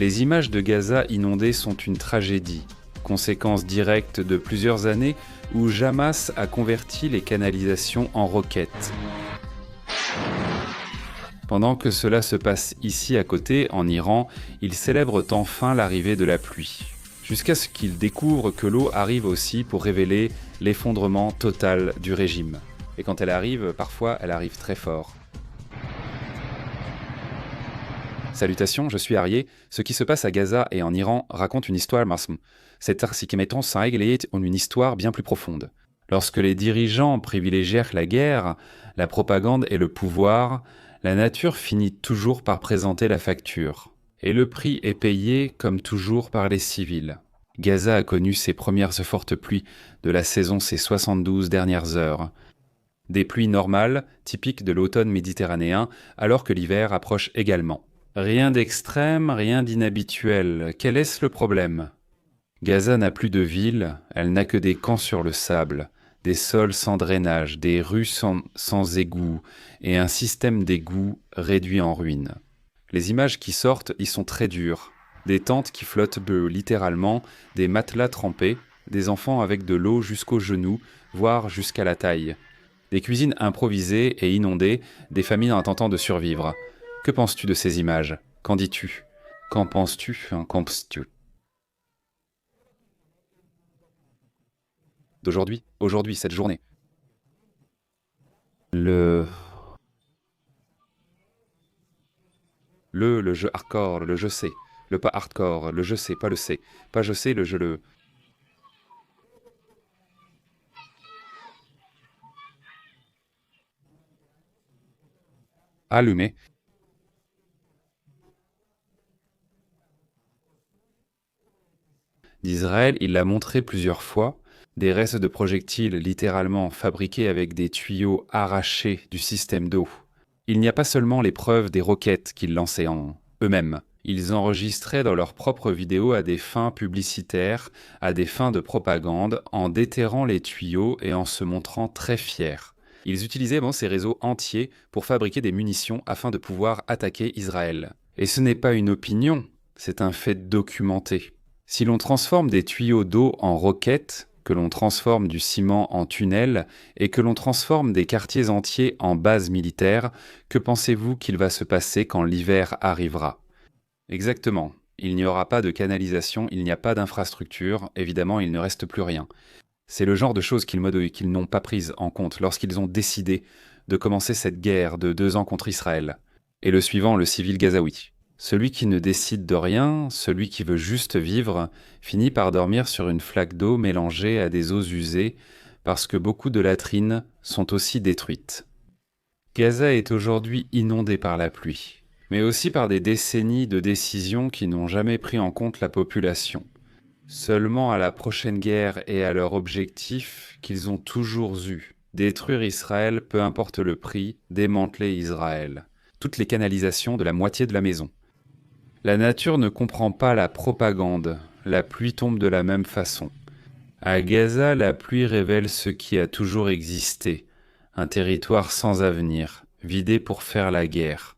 Les images de Gaza inondées sont une tragédie, conséquence directe de plusieurs années où Hamas a converti les canalisations en roquettes. Pendant que cela se passe ici à côté, en Iran, ils célèbrent enfin l'arrivée de la pluie, jusqu'à ce qu'ils découvrent que l'eau arrive aussi pour révéler l'effondrement total du régime. Et quand elle arrive, parfois elle arrive très fort. Salutations, je suis Arié. Ce qui se passe à Gaza et en Iran raconte une histoire masm. Cette arsikéméton est une histoire bien plus profonde. Lorsque les dirigeants privilégièrent la guerre, la propagande et le pouvoir, la nature finit toujours par présenter la facture. Et le prix est payé, comme toujours, par les civils. Gaza a connu ses premières fortes pluies de la saison ces 72 dernières heures. Des pluies normales, typiques de l'automne méditerranéen, alors que l'hiver approche également. Rien d'extrême, rien d'inhabituel. Quel est-ce le problème ? Gaza n'a plus de ville, elle n'a que des camps sur le sable, des sols sans drainage, des rues sans égouts et un système d'égouts réduit en ruine. Les images qui sortent y sont très dures. Des tentes qui flottent littéralement, des matelas trempés, des enfants avec de l'eau jusqu'aux genoux, voire jusqu'à la taille. Des cuisines improvisées et inondées, des familles en tentant de survivre. Que penses-tu de ces images ? Qu'en dis-tu ? Qu'en penses-tu ? D'aujourd'hui, cette journée. Le jeu hardcore, le je sais. Le pas hardcore, le je sais, pas le sais. Pas je sais, le je le... Allumé. D'Israël, il l'a montré plusieurs fois, des restes de projectiles littéralement fabriqués avec des tuyaux arrachés du système d'eau. Il n'y a pas seulement les preuves des roquettes qu'ils lançaient en eux-mêmes. Ils enregistraient dans leurs propres vidéos à des fins publicitaires, à des fins de propagande, en déterrant les tuyaux et en se montrant très fiers. Ils utilisaient ces réseaux entiers pour fabriquer des munitions afin de pouvoir attaquer Israël. Et ce n'est pas une opinion, c'est un fait documenté. Si l'on transforme des tuyaux d'eau en roquettes, que l'on transforme du ciment en tunnels et que l'on transforme des quartiers entiers en bases militaires, que pensez-vous qu'il va se passer quand l'hiver arrivera ? Exactement. Il n'y aura pas de canalisation, il n'y a pas d'infrastructure, évidemment il ne reste plus rien. C'est le genre de choses qu'ils n'ont pas prises en compte lorsqu'ils ont décidé de commencer cette guerre de 2 ans contre Israël. Et le suivant, le civil gazaoui. Celui qui ne décide de rien, celui qui veut juste vivre, finit par dormir sur une flaque d'eau mélangée à des eaux usées parce que beaucoup de latrines sont aussi détruites. Gaza est aujourd'hui inondée par la pluie, mais aussi par des décennies de décisions qui n'ont jamais pris en compte la population. Seulement à la prochaine guerre et à leur objectif qu'ils ont toujours eu, détruire Israël peu importe le prix, démanteler Israël. Toutes les canalisations de la moitié de la maison. La nature ne comprend pas la propagande, la pluie tombe de la même façon. À Gaza, la pluie révèle ce qui a toujours existé, un territoire sans avenir, vidé pour faire la guerre.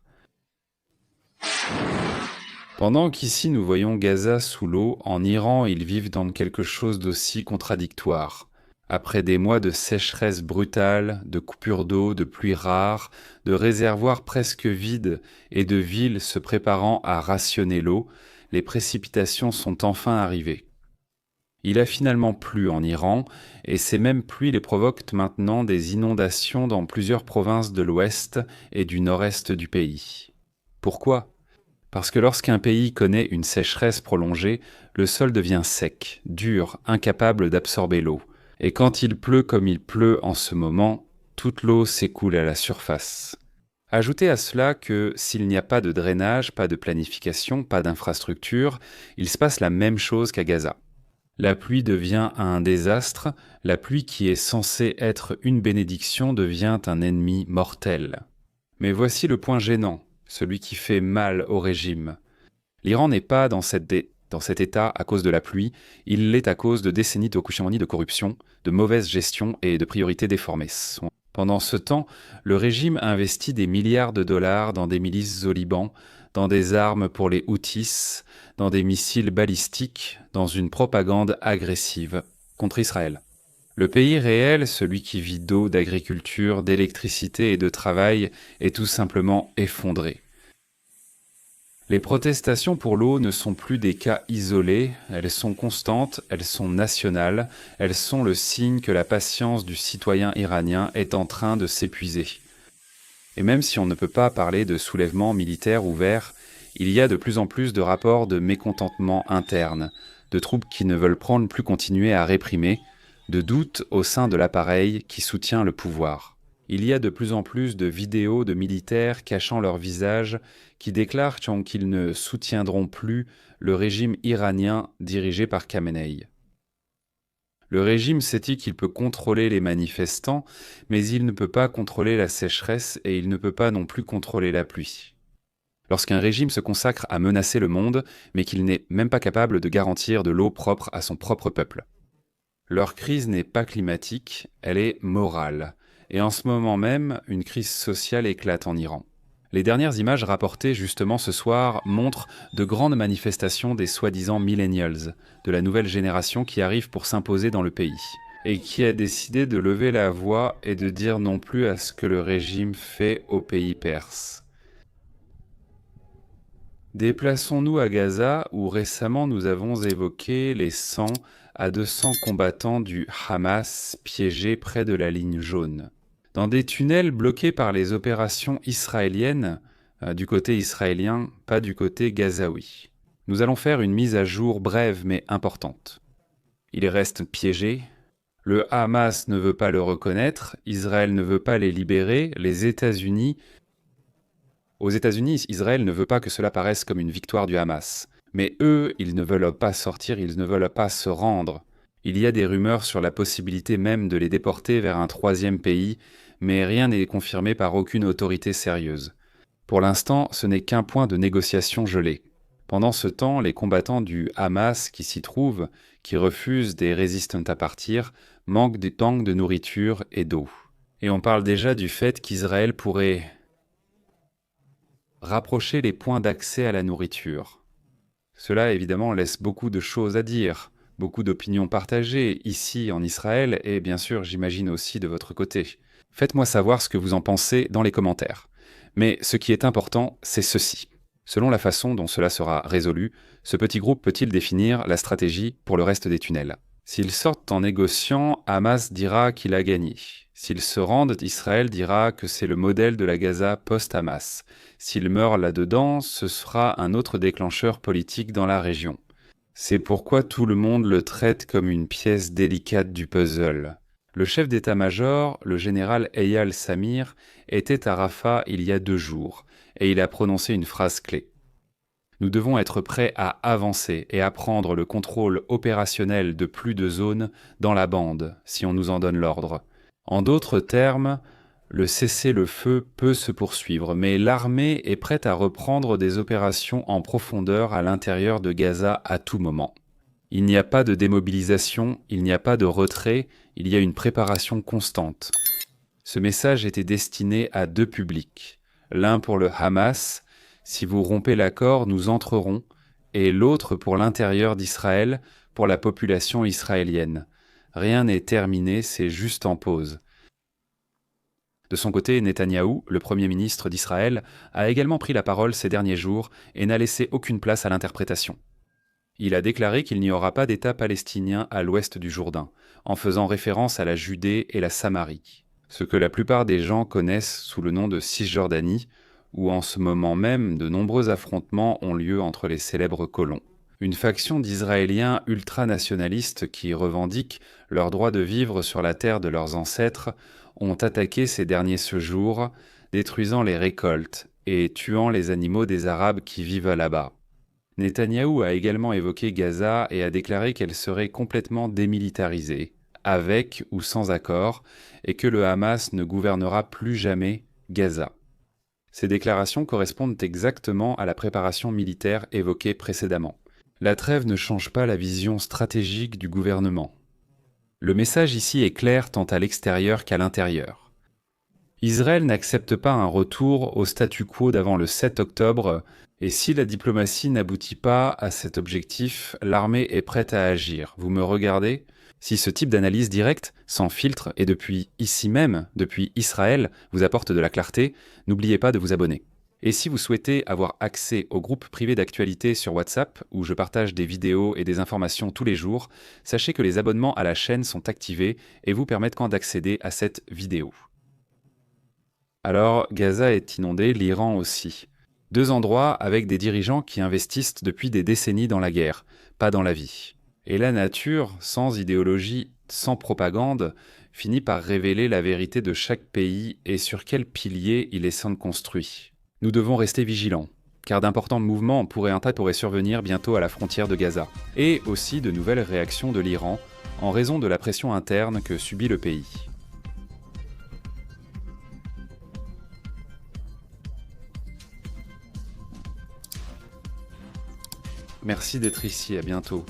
Pendant qu'ici nous voyons Gaza sous l'eau, en Iran ils vivent dans quelque chose d'aussi contradictoire. Après des mois de sécheresse brutale, de coupures d'eau, de pluies rares, de réservoirs presque vides et de villes se préparant à rationner l'eau, les précipitations sont enfin arrivées. Il a finalement plu en Iran, et ces mêmes pluies les provoquent maintenant des inondations dans plusieurs provinces de l'ouest et du nord-est du pays. Pourquoi ? Parce que lorsqu'un pays connaît une sécheresse prolongée, le sol devient sec, dur, incapable d'absorber l'eau. Et quand il pleut comme il pleut en ce moment, toute l'eau s'écoule à la surface. Ajoutez à cela que s'il n'y a pas de drainage, pas de planification, pas d'infrastructure, il se passe la même chose qu'à Gaza. La pluie devient un désastre, la pluie qui est censée être une bénédiction devient un ennemi mortel. Mais voici le point gênant, celui qui fait mal au régime. L'Iran n'est pas dans cet état à cause de la pluie, il l'est à cause de décennies de corruption, de mauvaise gestion et de priorités déformées. Pendant ce temps, le régime investit des milliards de dollars dans des milices au Liban, dans des armes pour les Houthis, dans des missiles balistiques, dans une propagande agressive contre Israël. Le pays réel, celui qui vit d'eau, d'agriculture, d'électricité et de travail, est tout simplement effondré. Les protestations pour l'eau ne sont plus des cas isolés, elles sont constantes, elles sont nationales, elles sont le signe que la patience du citoyen iranien est en train de s'épuiser. Et même si on ne peut pas parler de soulèvement militaire ouvert, il y a de plus en plus de rapports de mécontentement interne, de troupes qui ne veulent plus continuer à réprimer, de doutes au sein de l'appareil qui soutient le pouvoir. Il y a de plus en plus de vidéos de militaires cachant leur visage qui déclarent qu'ils ne soutiendront plus le régime iranien dirigé par Khamenei. Le régime sait qu'il peut contrôler les manifestants, mais il ne peut pas contrôler la sécheresse et il ne peut pas non plus contrôler la pluie. Lorsqu'un régime se consacre à menacer le monde, mais qu'il n'est même pas capable de garantir de l'eau propre à son propre peuple. Leur crise n'est pas climatique, elle est morale. Et en ce moment même, une crise sociale éclate en Iran. Les dernières images rapportées justement ce soir montrent de grandes manifestations des soi-disant millennials, de la nouvelle génération qui arrive pour s'imposer dans le pays, et qui a décidé de lever la voix et de dire non plus à ce que le régime fait au pays perse. Déplaçons-nous à Gaza, où récemment nous avons évoqué les 100 à 200 combattants du Hamas piégés près de la ligne jaune. Dans des tunnels bloqués par les opérations israéliennes, du côté israélien, pas du côté gazaoui. Nous allons faire une mise à jour brève mais importante. Ils restent piégés, le Hamas ne veut pas le reconnaître, Israël ne veut pas les libérer, Aux États-Unis, Israël ne veut pas que cela paraisse comme une victoire du Hamas. Mais eux, ils ne veulent pas sortir, ils ne veulent pas se rendre. Il y a des rumeurs sur la possibilité même de les déporter vers un troisième pays, mais rien n'est confirmé par aucune autorité sérieuse. Pour l'instant, ce n'est qu'un point de négociation gelé. Pendant ce temps, les combattants du Hamas qui s'y trouvent, qui refusent des résistants à partir, manquent du tank de nourriture et d'eau. Et on parle déjà du fait qu'Israël pourrait rapprocher les points d'accès à la nourriture. Cela, évidemment, laisse beaucoup de choses à dire, beaucoup d'opinions partagées, ici en Israël, et bien sûr, j'imagine aussi de votre côté. Faites-moi savoir ce que vous en pensez dans les commentaires. Mais ce qui est important, c'est ceci. Selon la façon dont cela sera résolu, ce petit groupe peut-il définir la stratégie pour le reste des tunnels? S'ils sortent en négociant, Hamas dira qu'il a gagné. S'ils se rendent, Israël dira que c'est le modèle de la Gaza post-Hamas. S'il meurt là-dedans, ce sera un autre déclencheur politique dans la région. C'est pourquoi tout le monde le traite comme une pièce délicate du puzzle. Le chef d'état-major, le général Eyal Samir, était à Rafah il y a 2 jours, et il a prononcé une phrase clé. Nous devons être prêts à avancer et à prendre le contrôle opérationnel de plus de zones dans la bande, si on nous en donne l'ordre. En d'autres termes, le cessez-le-feu peut se poursuivre, mais l'armée est prête à reprendre des opérations en profondeur à l'intérieur de Gaza à tout moment. Il n'y a pas de démobilisation, il n'y a pas de retrait, il y a une préparation constante. Ce message était destiné à 2 publics. L'un pour le Hamas, si vous rompez l'accord, nous entrerons, et l'autre pour l'intérieur d'Israël, pour la population israélienne. Rien n'est terminé, c'est juste en pause. De son côté, Netanyahou, le Premier ministre d'Israël, a également pris la parole ces derniers jours et n'a laissé aucune place à l'interprétation. Il a déclaré qu'il n'y aura pas d'État palestinien à l'ouest du Jourdain, en faisant référence à la Judée et la Samarie, ce que la plupart des gens connaissent sous le nom de Cisjordanie, où en ce moment même de nombreux affrontements ont lieu entre les célèbres colons. Une faction d'Israéliens ultranationalistes qui revendiquent leur droit de vivre sur la terre de leurs ancêtres ont attaqué ces derniers jours, détruisant les récoltes et tuant les animaux des Arabes qui vivent là-bas. Netanyahou a également évoqué Gaza et a déclaré qu'elle serait complètement démilitarisée, avec ou sans accord, et que le Hamas ne gouvernera plus jamais Gaza. Ces déclarations correspondent exactement à la préparation militaire évoquée précédemment. La trêve ne change pas la vision stratégique du gouvernement. Le message ici est clair tant à l'extérieur qu'à l'intérieur. Israël n'accepte pas un retour au statu quo d'avant le 7 octobre, et si la diplomatie n'aboutit pas à cet objectif, l'armée est prête à agir. Vous me regardez? Si ce type d'analyse directe, sans filtre, et depuis ici même, depuis Israël, vous apporte de la clarté, n'oubliez pas de vous abonner. Et si vous souhaitez avoir accès au groupe privé d'actualité sur WhatsApp, où je partage des vidéos et des informations tous les jours, sachez que les abonnements à la chaîne sont activés et vous permettent d'accéder à cette vidéo. Alors, Gaza est inondé, l'Iran aussi. Deux endroits avec des dirigeants qui investissent depuis des décennies dans la guerre, pas dans la vie. Et la nature, sans idéologie, sans propagande, finit par révéler la vérité de chaque pays et sur quel pilier il est sans construit. Nous devons rester vigilants, car d'importants mouvements pourraient survenir bientôt à la frontière de Gaza, et aussi de nouvelles réactions de l'Iran en raison de la pression interne que subit le pays. Merci d'être ici, à bientôt.